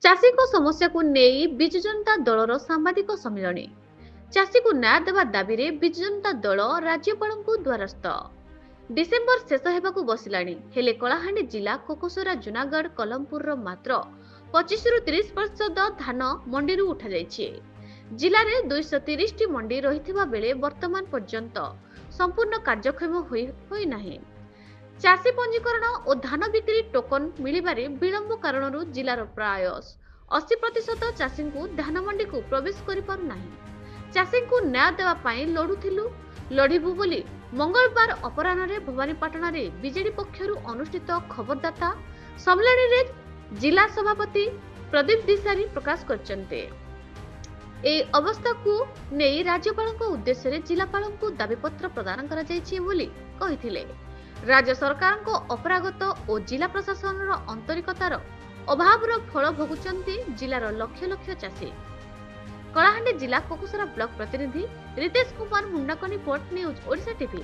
ଚାଷୀ ସମସ୍ୟା को ନେଇ ବିଜୁ ଜନତା ଦଳର ସାମ୍ବାଦିକ ସମ୍ମିଳନୀ। ଚାଷୀକୁ ନ୍ୟାୟ ଦେବା ଦାବିରେ ବିଜୁ ଜନତା ଦଳ ରାଜ୍ୟପାଳଙ୍କୁ ଦ୍ୱାରସ୍ଥ। ଡିସେମ୍ବର ଶେଷ ହେବାକୁ ବସିଲାଣି, ହେଲେ କଳାହାଣ୍ଡି ଜିଲ୍ଲା କୋକସରା, ଜୁନାଗଡ଼, କଲମପୁରର ମାତ୍ର 25ରୁ 30% ଧାନ ମଣ୍ଡିରୁ ଉଠାଯାଇଛି। ଜିଲ୍ଲାରେ 230ଟି ମଣ୍ଡି ରହିଥିବା ବେଳେ ବର୍ତ୍ତମାନ ପର୍ଯ୍ୟନ୍ତ ସମ୍ପୂର୍ଣ୍ଣ କାର୍ଯ୍ୟକ୍ଷମ ହୋଇନାହିଁ। ଚାଷୀ ପଞ୍ଜୀକରଣ ଓ ଧାନ ବିକ୍ରି ଟୋକନ ମିଳିବାରେ ବିଳମ୍ବ କାରଣରୁ ଜିଲ୍ଲାର ପ୍ରାୟ 80% ଚାଷୀଙ୍କୁ ଧାନ ମଣ୍ଡିକୁ ପ୍ରବେଶ କରିପାରୁନାହିଁ। ଚାଷୀଙ୍କୁ ନ୍ୟାୟ ଦେବା ପାଇଁ ଲଢ଼ିବୁ ବୋଲି ମଙ୍ଗଳବାର ଅପରାହ୍ନରେ ଭବାନୀପାଟଣାରେ ବିଜେଡି ପକ୍ଷରୁ ଅନୁଷ୍ଠିତ ଖବରଦାତା ସମ୍ମିଳନୀରେ ଜିଲ୍ଲା ସଭାପତି ପ୍ରଦୀପ ଦିଶାରୀ ପ୍ରକାଶ କରିଛନ୍ତି। ଏହି ଅବସ୍ଥାକୁ ନେଇ ରାଜ୍ୟପାଳଙ୍କ ଉଦ୍ଦେଶ୍ୟରେ ଜିଲ୍ଲାପାଳଙ୍କୁ ଦାବିପତ୍ର ପ୍ରଦାନ କରାଯାଇଛି ବୋଲି କହିଥିଲେ। ରାଜ୍ୟ ସରକାରଙ୍କ ଅପାରଗତା ଓ ଜିଲ୍ଲା ପ୍ରଶାସନର ଆନ୍ତରିକତାର ଅଭାବର ଫଳ ଭୋଗୁଛନ୍ତି ଜିଲ୍ଲାର ଲକ୍ଷ ଲକ୍ଷ ଚାଷୀ। କଳାହାଣ୍ଡି ଜିଲ୍ଲା କୋକସରା ବ୍ଲକ ପ୍ରତିନିଧି ରିତେଶ କୁମାର ମୁଣ୍ଡାଙ୍କ ରିପୋର୍ଟ, ନ୍ୟୁଜ ଓଡ଼ିଶା ଟିଭି।